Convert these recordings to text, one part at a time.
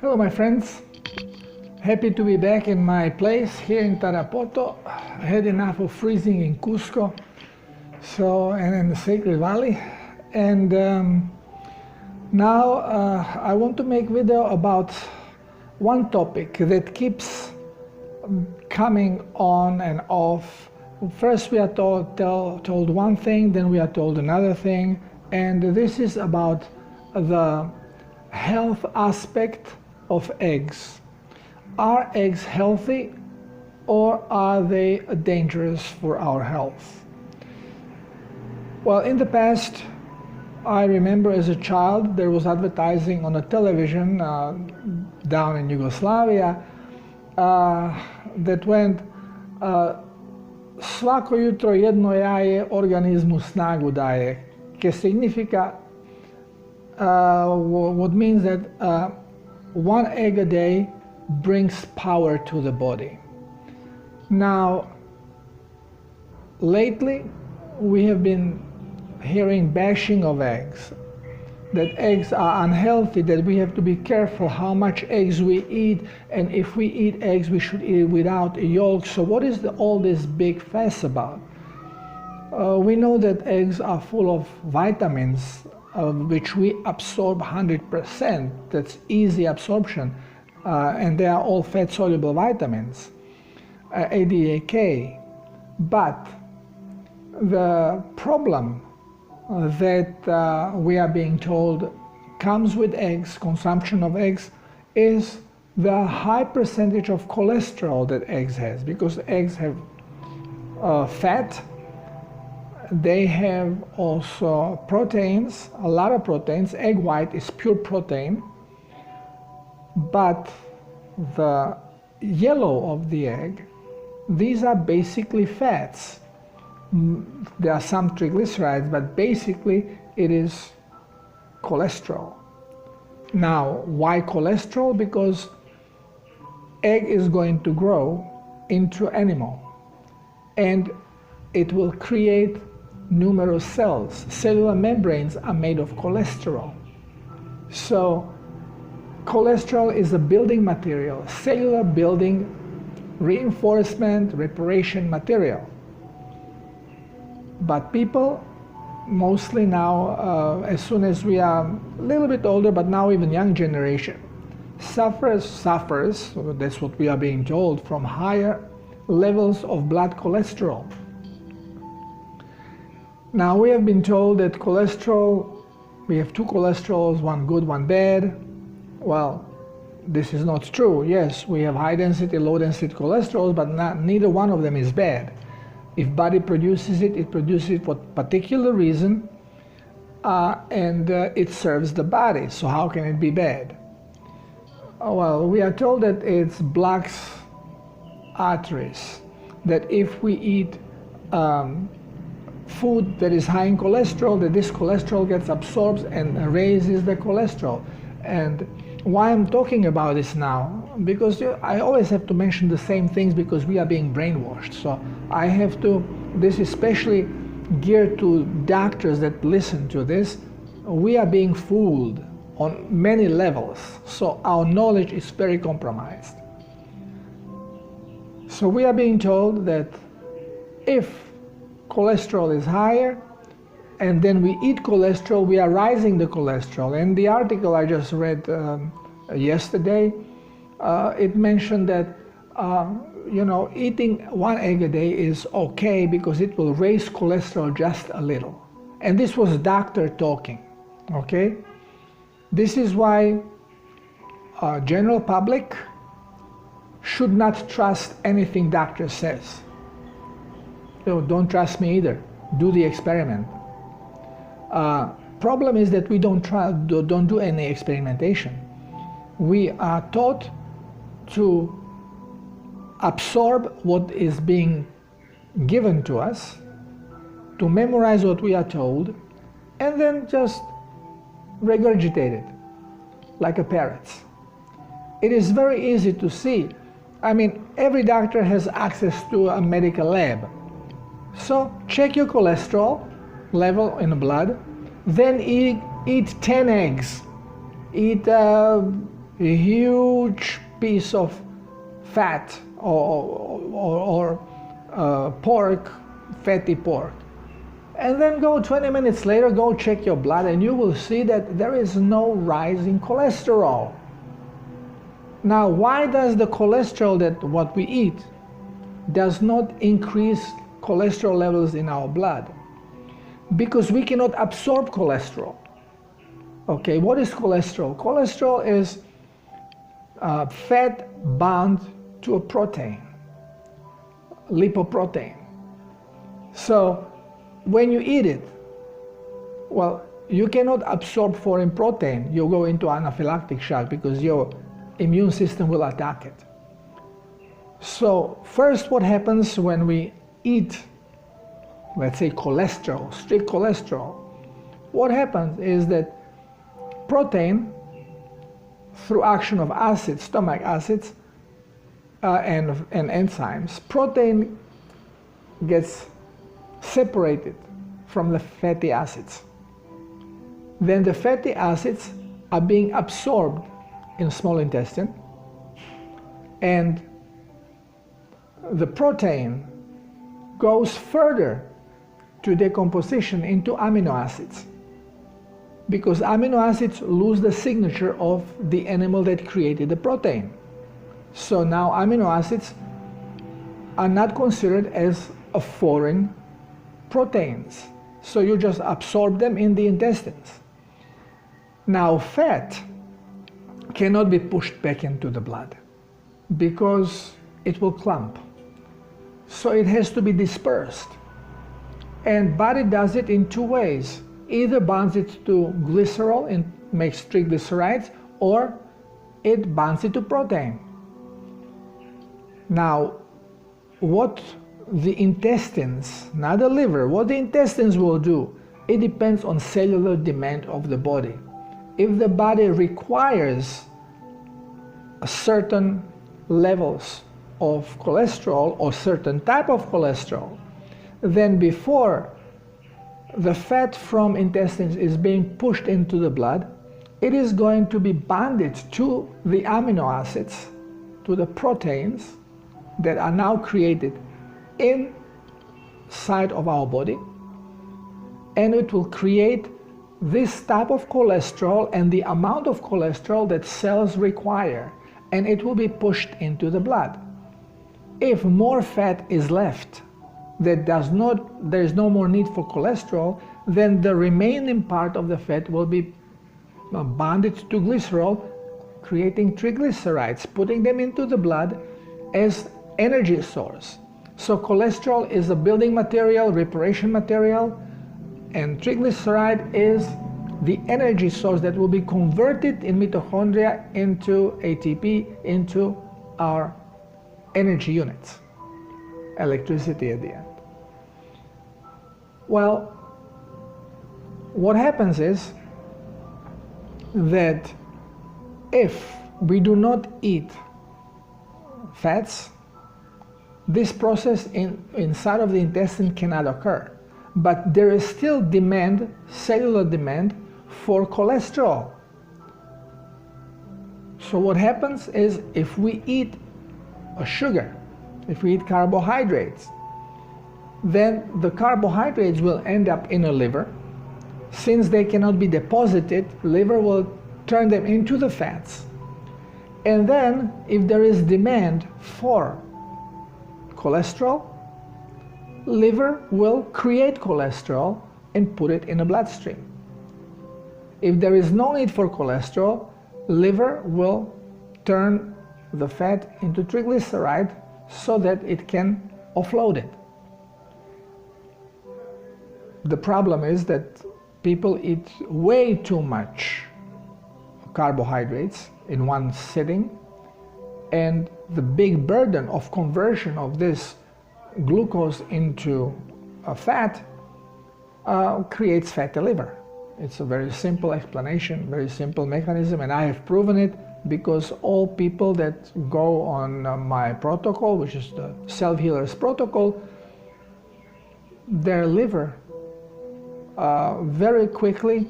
Hello my friends, happy to be back in my place here in Tarapoto. I had enough of freezing in Cusco, and in the Sacred Valley, and now I want to make video about one topic that keeps coming on and off. First we are told one thing, then we are told another thing, and this is about the health aspect of eggs. Are eggs healthy or are they dangerous for our health? Well, in the past, I remember as a child there was advertising on a television down in Yugoslavia that went svako jutro jedno jaje organizmu snagu daje, que significa what means that one egg a day brings power to the body. Now, lately we have been hearing bashing of eggs, that eggs are unhealthy, that we have to be careful how much eggs we eat, and if we eat eggs we should eat without a yolk. So what is all this big fuss about? We know that eggs are full of vitamins which we absorb 100%. That's easy absorption, and they are all fat-soluble vitamins, ADA-K. But the problem that we are being told comes with eggs, consumption of eggs, is the high percentage of cholesterol that eggs has, because eggs have fat. They have also proteins, a lot of proteins. Egg white is pure protein, but the yellow of the egg, these are basically fats. There are some triglycerides, but basically it is cholesterol. Now, why cholesterol? Because egg is going to grow into animal, and it will create numerous cells. Cellular membranes are made of cholesterol. So cholesterol is a building material, cellular building, reinforcement, reparation material. But people, mostly now, as soon as we are a little bit older, but now even young generation, suffers, that's what we are being told, from higher levels of blood cholesterol. Now we have been told that cholesterol, we have two cholesterols, one good, one bad. Well, this is not true. Yes, we have high density, low density cholesterols, but neither one of them is bad. If body produces it, it produces it for a particular reason, and it serves the body. So how can it be bad? Well, we are told that it blocks arteries, that if we eat food that is high in cholesterol, that this cholesterol gets absorbed and raises the cholesterol. And why I'm talking about this now? Because I always have to mention the same things because we are being brainwashed. So I have to, this is especially geared to doctors that listen to this. We are being fooled on many levels. So our knowledge is very compromised. So we are being told that if cholesterol is higher, and then we eat cholesterol, we are rising the cholesterol. And the article I just read yesterday, it mentioned that eating one egg a day is okay because it will raise cholesterol just a little. And this was a doctor talking, okay? This is why general public should not trust anything doctor says. Don't trust me either. Do the experiment. Problem is that we don't do any experimentation. We are taught to absorb what is being given to us, to memorize what we are told, and then just regurgitate it like a parrot. It is very easy to see. I mean, every doctor has access to a medical lab. So check your cholesterol level in the blood, then eat 10 eggs. Eat a huge piece of fat or pork, fatty pork. And then go 20 minutes later, go check your blood, and you will see that there is no rise in cholesterol. Now, why does the cholesterol that what we eat does not increase cholesterol levels in our blood? Because we cannot absorb cholesterol. Okay, what is cholesterol? Cholesterol is fat bound to a protein, lipoprotein. So when you eat it, well, you cannot absorb foreign protein. You go into anaphylactic shock because your immune system will attack it. So first, what happens when we eat, let's say, cholesterol, strict cholesterol? What happens is that protein, through action of acids, stomach acids, and enzymes, protein gets separated from the fatty acids. Then the fatty acids are being absorbed in small intestine, and the protein goes further to decomposition into amino acids, because amino acids lose the signature of the animal that created the protein. So now amino acids are not considered as a foreign proteins. So you just absorb them in the intestines. Now fat cannot be pushed back into the blood because it will clump. So it has to be dispersed. And body does it in two ways. Either bonds it to glycerol and makes triglycerides, or it bonds it to protein. Now, what the intestines, not the liver, what the intestines will do, it depends on cellular demand of the body. If the body requires a certain levels of cholesterol or certain type of cholesterol, then before the fat from intestines is being pushed into the blood, it is going to be bonded to the amino acids, to the proteins that are now created inside of our body, and it will create this type of cholesterol and the amount of cholesterol that cells require, and it will be pushed into the blood. If more fat is left, there is no more need for cholesterol, then the remaining part of the fat will be bonded to glycerol, creating triglycerides, putting them into the blood as energy source. So cholesterol is a building material, reparation material, and triglyceride is the energy source that will be converted in mitochondria into ATP, into our energy units, electricity at the end. Well, what happens is that if we do not eat fats, this process inside of the intestine cannot occur. But there is still demand, cellular demand, for cholesterol. So what happens is if we eat a sugar, if we eat carbohydrates, then the carbohydrates will end up in a liver. Since they cannot be deposited, liver will turn them into the fats. And then if there is demand for cholesterol, liver will create cholesterol and put it in a bloodstream. If there is no need for cholesterol, liver will turn the fat into triglyceride so that it can offload it. The problem is that people eat way too much carbohydrates in one sitting, and the big burden of conversion of this glucose into a fat creates fatty liver. It's a very simple explanation, very simple mechanism, and I have proven it because all people that go on my protocol, which is the Self-Healers protocol, their liver very quickly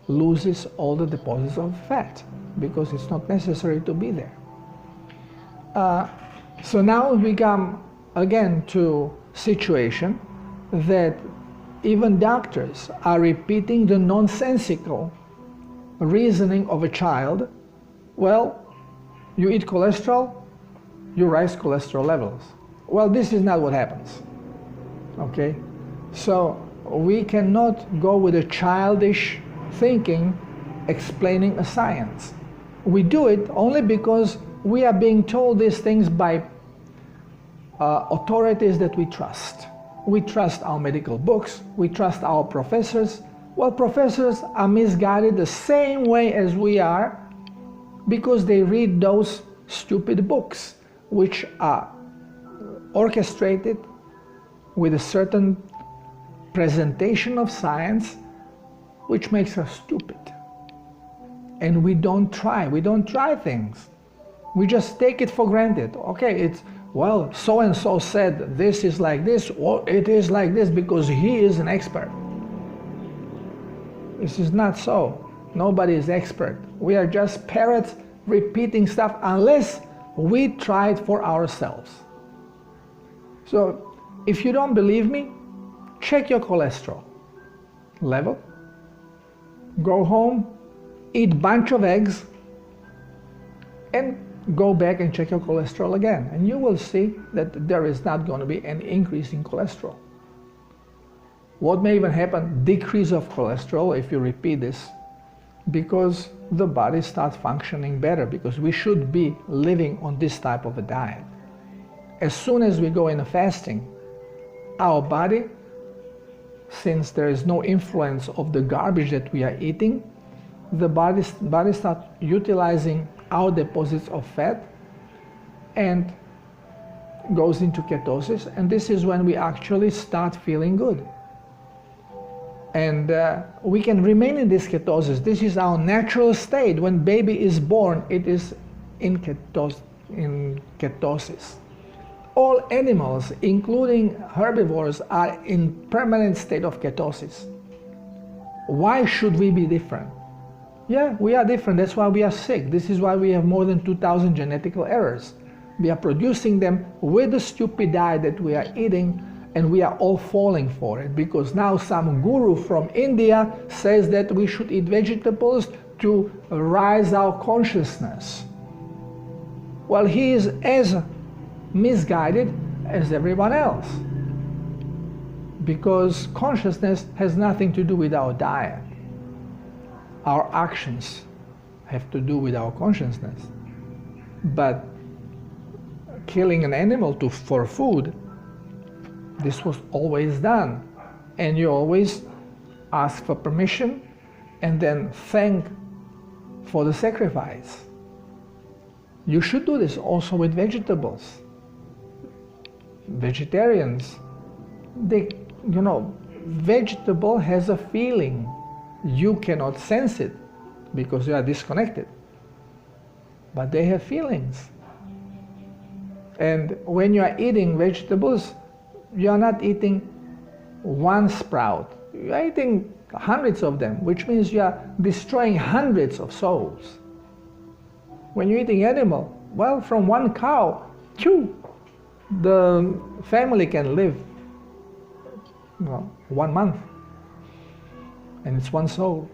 loses all the deposits of fat. because it's not necessary to be there. So now we come again to situation that even doctors are repeating the nonsensical reasoning of a child. Well, you eat cholesterol, you rise cholesterol levels. Well, this is not what happens. Okay? So we cannot go with a childish thinking explaining a science. We do it only because we are being told these things by authorities that we trust. We trust our medical books, we trust our professors. Well, professors are misguided the same way as we are because they read those stupid books which are orchestrated with a certain presentation of science which makes us stupid. And we don't try things. We just take it for granted. Okay, it's, well, so-and-so said this is like this, or it is like this because he is an expert. This is not so. Nobody is expert. We are just parrots repeating stuff unless we try it for ourselves. So if you don't believe me, check your cholesterol level, go home, eat bunch of eggs, and go back and check your cholesterol again, and you will see that there is not going to be an increase in cholesterol. What may even happen, decrease of cholesterol if you repeat this, because the body starts functioning better, because we should be living on this type of a diet. As soon as we go into fasting, our body, since there is no influence of the garbage that we are eating, the body starts utilizing our deposits of fat and goes into ketosis, and this is when we actually start feeling good. And we can remain in this ketosis. This is our natural state. When baby is born, it is in ketosis. All animals, including herbivores, are in permanent state of ketosis. Why should we be different? Yeah, we are different. That's why we are sick. This is why we have more than 2,000 genetical errors. We are producing them with the stupid diet that we are eating, and we are all falling for it because now some guru from India says that we should eat vegetables to rise our consciousness. Well, he is as misguided as everyone else, because consciousness has nothing to do with our diet. Our actions have to do with our consciousness. But killing an animal for food, this was always done. And you always ask for permission and then thank for the sacrifice. You should do this also with vegetables. Vegetarians, vegetable has a feeling. You cannot sense it because you are disconnected. But they have feelings. And when you are eating vegetables, you are not eating one sprout. You are eating hundreds of them, which means you are destroying hundreds of souls. When you're eating animal, well, from one cow, the family can live 1 month. And it's one soul.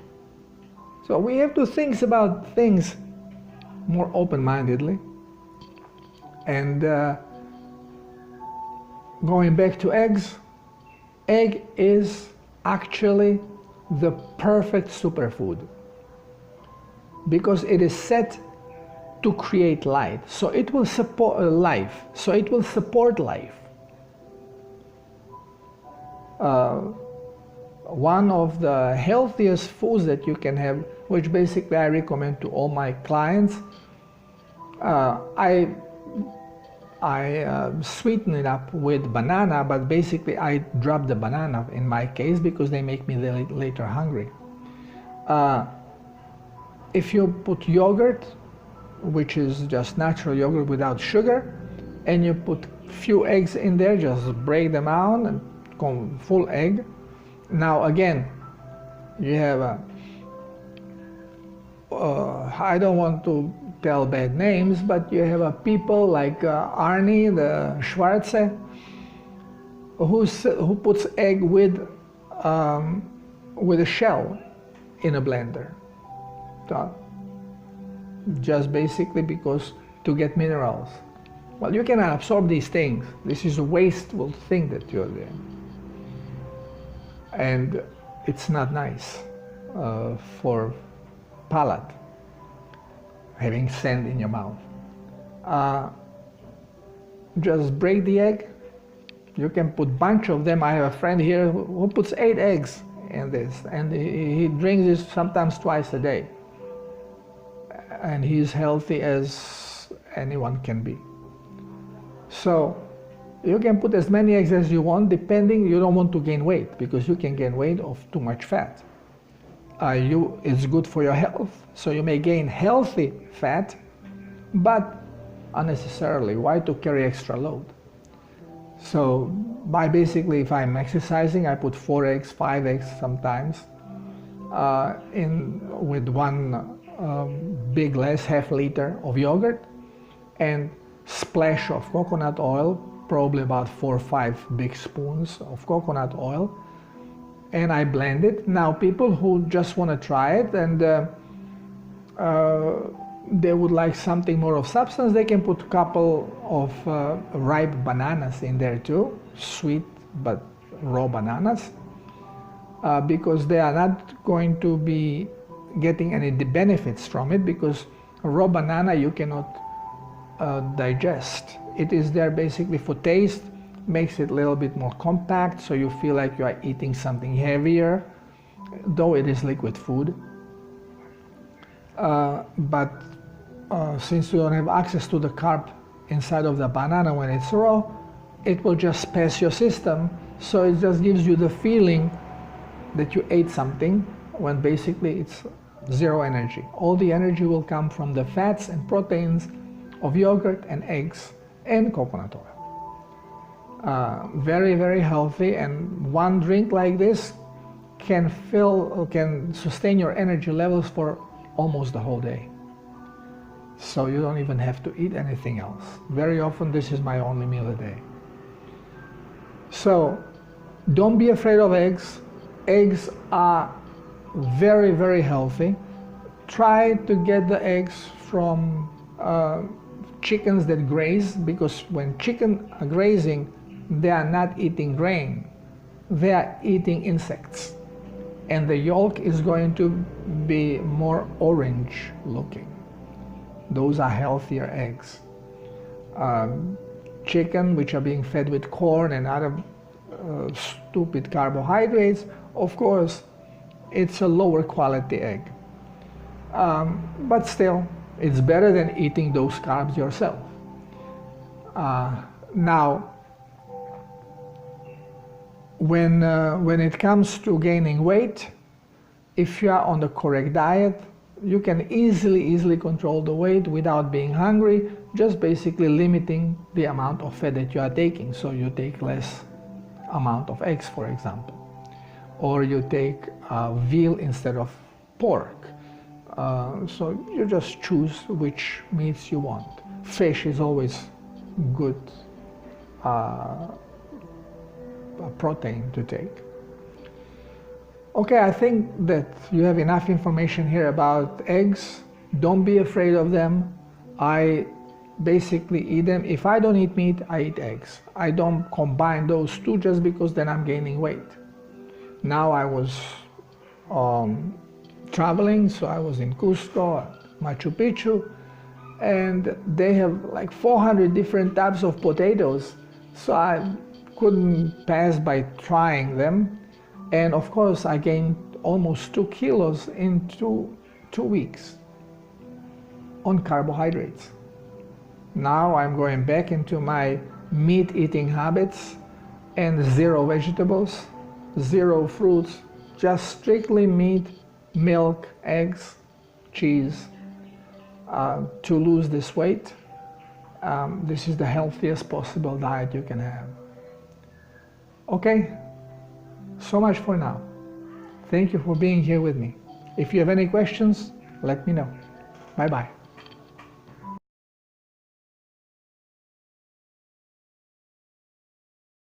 So we have to think about things more open-mindedly. And going back to eggs, egg is actually the perfect superfood because it is set to create light. So it will support life. So it will support life. One of the healthiest foods that you can have, which basically I recommend to all my clients, I sweeten it up with banana, but basically I drop the banana in my case because they make me later hungry. If you put yogurt, which is just natural yogurt without sugar, and you put few eggs in there, just break them out and come full egg. Now again, you have I don't want to tell bad names, but you have people like Arnie, the Schwarze, who puts egg with a shell in a blender. So, just basically because to get minerals. Well, you cannot absorb these things. This is a wasteful thing that you're doing. And it's not nice for palate, having sand in your mouth. Just break the egg. You can put a bunch of them. I have a friend here who puts 8 eggs in this, and he drinks this sometimes twice a day. And he's healthy as anyone can be. So you can put as many eggs as you want, depending. You don't want to gain weight, because you can gain weight of too much fat. It's good for your health, so you may gain healthy fat, but unnecessarily. Why to carry extra load? So basically, if I'm exercising, I put 4 eggs, 5 eggs sometimes, with one big glass, half liter of yogurt, and splash of coconut oil, probably about 4 or 5 big spoons of coconut oil, and I blend it. Now, people who just want to try it and they would like something more of substance, they can put a couple of ripe bananas in there too, sweet but raw bananas, because they are not going to be getting any benefits from it, because raw banana you cannot digest. It is there basically for taste, makes it a little bit more compact, so you feel like you are eating something heavier, though it is liquid food. But since you don't have access to the carb inside of the banana when it's raw, it will just pass your system, so it just gives you the feeling that you ate something, when basically it's zero energy. All the energy will come from the fats and proteins of yogurt and eggs and coconut oil. Very, very healthy, and one drink like this can sustain your energy levels for almost the whole day. So you don't even have to eat anything else. Very often this is my only meal a day. So don't be afraid of eggs. Eggs are very, very healthy. Try to get the eggs from chickens that graze, because when chickens are grazing, they are not eating grain, they are eating insects, and the yolk is going to be more orange looking. Those are healthier eggs. Chicken, which are being fed with corn and other stupid carbohydrates, of course, it's a lower quality egg. But still, it's better than eating those carbs yourself. Now, when it comes to gaining weight, if you are on the correct diet, you can easily control the weight without being hungry, just basically limiting the amount of fat that you are taking. So you take less amount of eggs, for example, or you take veal instead of pork. So you just choose which meats you want. Fish is always good protein to take. Okay, I think that you have enough information here about eggs. Don't be afraid of them. I basically eat them. If I don't eat meat, I eat eggs. I don't combine those two just because then I'm gaining weight. Now I was traveling, so I was in Cusco, Machu Picchu, and they have like 400 different types of potatoes, so I couldn't pass by trying them. And of course, I gained almost 2 kilos in two weeks on carbohydrates. Now I'm going back into my meat eating habits, and 0 vegetables, 0 fruits, just strictly meat, milk, eggs, cheese, to lose this weight. This is the healthiest possible diet you can have. Okay, so much for now. Thank you for being here with me. If you have any questions, let me know. Bye-bye.